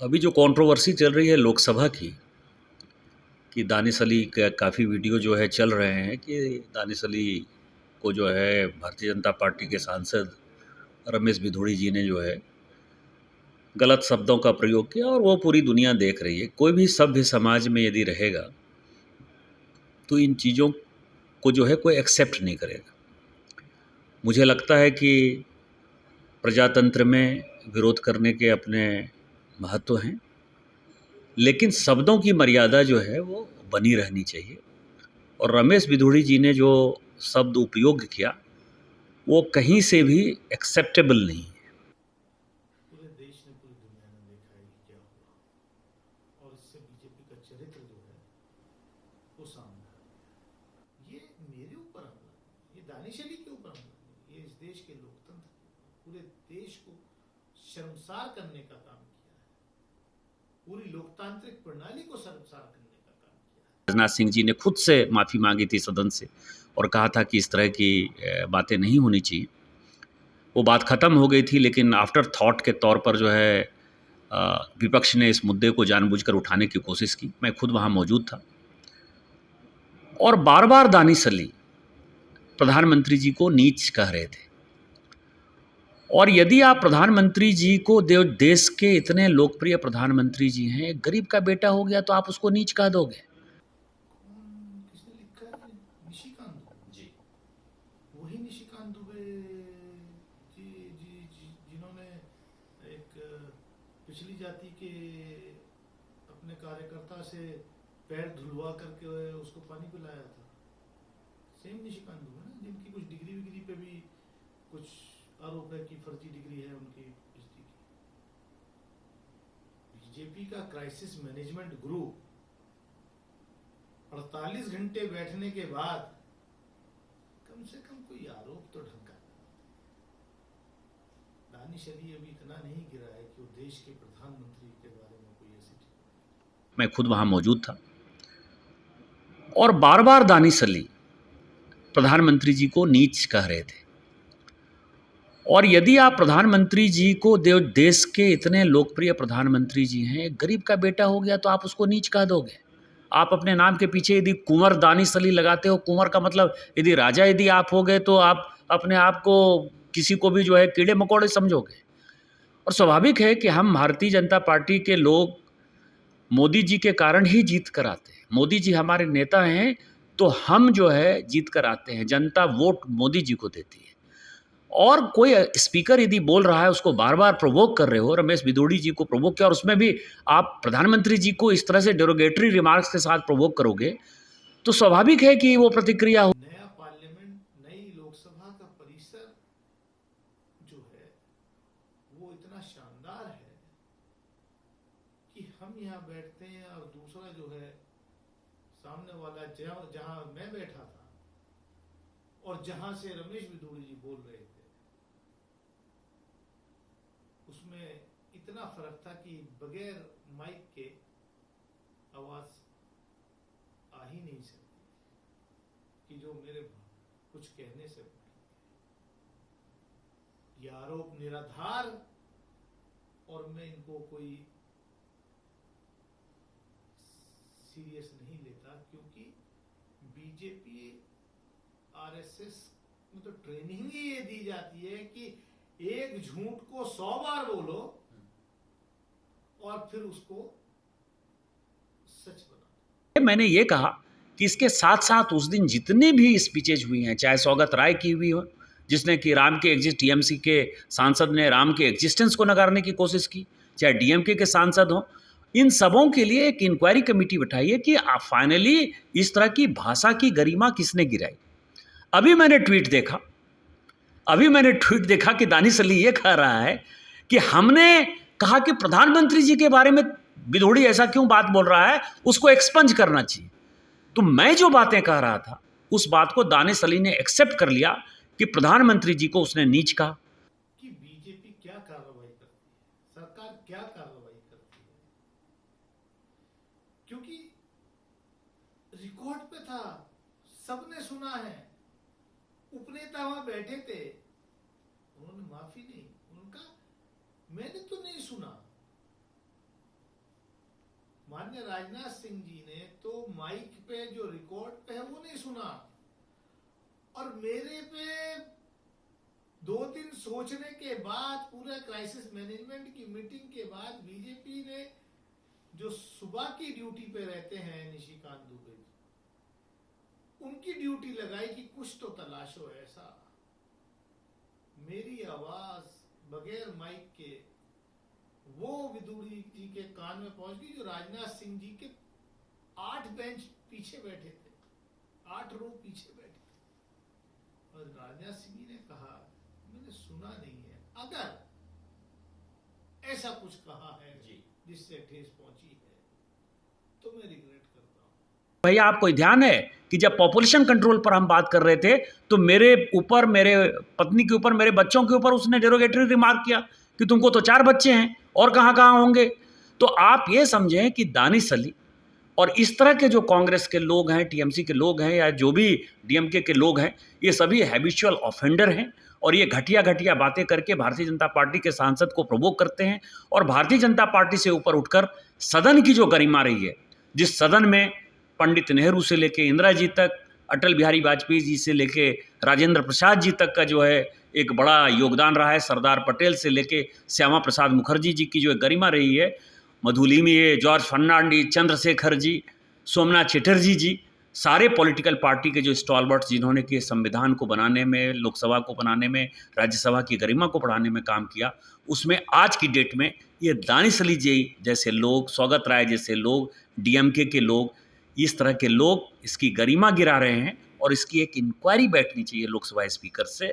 अभी जो कंट्रोवर्सी चल रही है लोकसभा की, कि दानिश अली का काफ़ी वीडियो जो है चल रहे हैं कि दानिश अली को जो है भारतीय जनता पार्टी के सांसद रमेश भिधोड़ी जी ने जो है गलत शब्दों का प्रयोग किया और वो पूरी दुनिया देख रही है। कोई भी सभ्य समाज में यदि रहेगा तो इन चीज़ों को जो है कोई एक्सेप्ट नहीं करेगा। मुझे लगता है कि प्रजातंत्र में विरोध करने के अपने महत्व हैं, लेकिन शब्दों की मर्यादा जो है वो बनी रहनी चाहिए। और रमेश भिधोड़ी जी ने जो शब्द उपयोग किया वो कहीं से भी एक्सेप्टेबल नहीं है। पूरे देश ने पूरी दुनिया ने देखा है कि क्या हुआ और इससे बीजेपी का चरित्र जो है वो सामने आया। ये मेरे ऊपर हमला नहीं, ये दानिश अली के ऊपर हमला नहीं, ये इस देश के लोकतंत्र पूरे देश को शर्मसार करने का काम किया है, पूरी लोकतांत्रिक प्रणाली को शर्मसार करने का काम किया है। राजनाथ सिंह जी ने खुद से माफ़ी मांगी थी सदन से और कहा था कि इस तरह की बातें नहीं होनी चाहिए। वो बात ख़त्म हो गई थी, लेकिन आफ्टर थॉट के तौर पर जो है विपक्ष ने इस मुद्दे को जानबूझकर उठाने की कोशिश की। मैं खुद वहाँ मौजूद था और बार-बार दानिश अली प्रधानमंत्री जी को नीच कह रहे थे। और यदि आप प्रधानमंत्री जी को देश के इतने लोकप्रिय प्रधानमंत्री जी हैं, एक गरीब का बेटा हो गया तो आप उसको नीच कह दोगे? किसने लिखा है कि निशिकांत दुबे जी, वही निशिकांत दुबे जी जी जी जिन्होंने एक पिछली जाति के अपने कार्यकर्ता से पैर धुलवा करके उसको पानी पिलाया था। सेम निशिकांत दुबे ना, जिनकी कुछ डिग्री विग्री पे भी कुछ आरोप है कि फर्जी डिग्री है उनकी पिछली की। बीजेपी का क्राइसिस मैनेजमेंट ग्रुप 48 घंटे बैठने के बाद कम से कम कोई आरोप तो ढंग का। दानिश अली अभी इतना नहीं गिरा है कि वो देश के प्रधानमंत्री के बारे में कोई ऐसी। मैं खुद वहाँ मौजूद था और बार-बार दानिश अली प्रधानमंत्री जी को नीच कह रहे थे। और यदि आप प्रधानमंत्री जी को देश के इतने लोकप्रिय प्रधानमंत्री जी हैं, एक गरीब का बेटा हो गया तो आप उसको नीच कह दोगे? आप अपने नाम के पीछे यदि कुंवर दानिश अली लगाते हो, कुंवर का मतलब यदि राजा यदि आप हो गए तो आप अपने आप को किसी को भी जो है कीड़े-मकोड़े समझोगे। और स्वाभाविक है कि हम भारतीय जनता पार्टी के लोग मोदी जी के कारण ही जीत कर आते हैं। मोदी जी हमारे नेता हैं, तो हम जो है जीत कर आते हैं। जनता वोट मोदी जी को देती है। और कोई स्पीकर यदि बोल रहा है, उसको बार-बार प्रोवोक कर रहे हो, रमेश भिधोड़ी जी को प्रोवोक किया और उसमें भी आप प्रधानमंत्री जी को इस तरह से डेरोगेटरी रिमार्क्स के साथ प्रोवोक करोगे, तो स्वाभाविक है कि वो प्रतिक्रिया हो। नया पार्लियामेंट, नई लोकसभा का परिसर जो है वो इतना शानदार है कि हम यहाँ बैठते हैं और दूसरा जो है सामने वाला जहाँ मैं बैठा था और जहाँ से रमेश भिधोड़ी जी बोल रहे थे उसमें इतना फर्क था कि बगैर माइक के आवाज आ ही नहीं सकती कि जो मेरे कुछ कहने से ये आरोप निराधार और मैं इनको कोई सीरियस नहीं लेता, क्योंकि बीजेपी आरएसएस में तो ट्रेनिंग ही ये दी जाती है कि एक झूठ को 100 बार बोलो और फिर उसको सच बना। मैंने ये कहा कि इसके साथ-साथ उस दिन जितनी भी स्पीचेज हुई हैं, चाहे सौगत राय की हुई हो, जिसने कि राम के टीएमसी के सांसद ने राम के एक्जिस्टेंस को नकारने की कोशिश की, चाहे डीएमके के सांसद हों, इन सबों के लिए एक इंक्वायरी कमेटी बिठाइए कि फाइनली इस तरह की भाषा की गरिमा किसने गिराई। अभी मैंने ट्वीट देखा कि दानिश अली ये कह रहा है कि हमने कहा कि प्रधानमंत्री जी के बारे में भिधोड़ी ऐसा क्यों बात बोल रहा है, उसको एक्सपंज करना चाहिए। तो मैं जो बातें कह रहा था, उस बात को दानिश अली ने एक्सेप्ट कर लिया कि प्रधानमंत्री जी को उसने नीच कहा। कि बीजेपी क्या कार्रवाई करती है, सरकार क्या कार्रवाई करती है, क्योंकि रिकॉर्ड पे था, सबने सुना है, उपनेता वहां बैठे थे, उन्होंने माफी नहीं, उनका मैंने तो नहीं सुना माननीय राजनाथ सिंह जी ने तो माइक पे जो रिकॉर्ड पे है वो नहीं सुना, और मेरे पे 2 दिन सोचने के बाद, पूरे क्राइसिस मैनेजमेंट की मीटिंग के बाद, बीजेपी ने जो सुबह की ड्यूटी पे रहते हैं निशिकांत दुबे जी, उनकी ड्यूटी लगाई कि कुछ तो तलाशो ऐसा। मेरी आवाज बगैर माइक के वो विदुरी जी के कान में पहुंच गई जो राजनाथ सिंह जी के 8 बेंच पीछे बैठे थे, 8 रो पीछे बैठे थे। और राजनाथ सिंह जी ने कहा, मैंने सुना नहीं है, अगर ऐसा कुछ कहा है जिससे ठेस पहुंची है तो मैं रिग्रेट करता हूं। भैया आपको ध्यान है कि जब पॉपुलेशन कंट्रोल पर हम बात कर रहे थे तो मेरे ऊपर, मेरे पत्नी के ऊपर, मेरे बच्चों के ऊपर उसने डेरोगेटरी रिमार्क किया कि तुमको तो 4 बच्चे हैं और कहाँ कहाँ होंगे। तो आप ये समझें कि दानिश अली और इस तरह के जो कांग्रेस के लोग हैं, टीएमसी के लोग हैं, या जो भी डीएमके के लोग हैं, ये सभी हैबिचुअल ऑफेंडर हैं और ये घटिया घटिया बातें करके भारतीय जनता पार्टी के सांसद को प्रोवोक करते हैं और भारतीय जनता पार्टी से ऊपर उठकर सदन की जो गरिमा रही है, जिस सदन में पंडित नेहरू से लेके इंदिरा जी तक, अटल बिहारी वाजपेयी जी से लेके राजेंद्र प्रसाद जी तक का जो है एक बड़ा योगदान रहा है, सरदार पटेल से लेके श्यामा प्रसाद मुखर्जी जी की जो गरिमा रही है, मधुलिमी, जॉर्ज फर्नांडिस, चंद्रशेखर जी, सोमनाथ चटर्जी जी, सारे पॉलिटिकल पार्टी के जो स्टॉलवर्ट्स जिन्होंने कि संविधान को बनाने में, लोकसभा को बनाने में, राज्यसभा की गरिमा को बढ़ाने में काम किया, उसमें आज की डेट में ये दानिश अली जी जैसे लोग, सौगत राय जैसे लोग, डीएमके के लोग, इस तरह के लोग इसकी गरिमा गिरा रहे हैं और इसकी एक इंक्वायरी बैठनी चाहिए लोकसभा स्पीकर से।